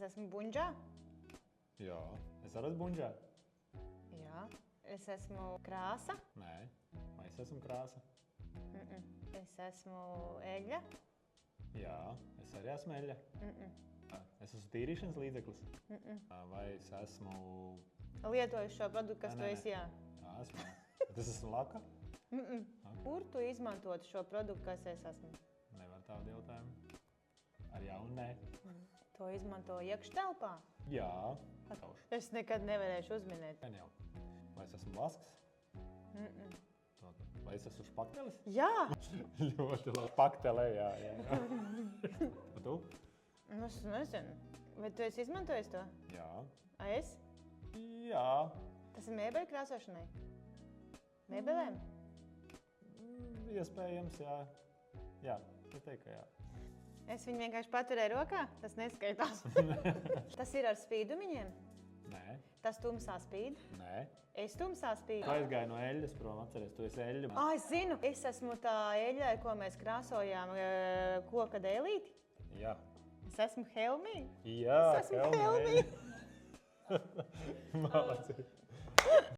esmu buņģā? Jā. Es arī esmu buņģā? Jā. Es esmu krāsa? Nē. Vai es esmu krāsa? Es esmu eļļa? Jā. Es arī esmu eļļa? Es esmu tīrīšanas līdzeklis? Vai es esmu... Lietoju šo produktu, kas tu esi, jā? Jā, esmu. Bet es esmu laka? Kur tu izmantot šo produktu, kas es esmu? Nevar tādu jautājumu. Ar jā un nē. To izmanto iekštelpā? Jā. Es nekad nevarēšu uzminēt. Gan jau. Vai es esmu lasks? Vai es esmu špaktelis? Jā! Ļoti labi. Špaktelē, jā. Un tu? Nu, es nezinu. Vai tu esi izmantojis to? Jā. A, es? Jā. Tas ir mēbeļu krāsošanai? Mēbelēm? Iespējams, jā. Jā, es teiktu, ka jā. Es viņu vienkārši paturēju rokā? Tas neskaitās. Tas ir ar spīdumiņiem? Nē. Tas tumsā spīd? Nē. Es tumsā spīdu? Tu aizgāji no eļļas prom, atceries, tu esi eļļa. Es zinu! Es esmu tā eļļa, ko mēs krāsojām koka dēlīti. Jā. Es esmu Helmī. Jā, Es esmu Helmī. Malacis.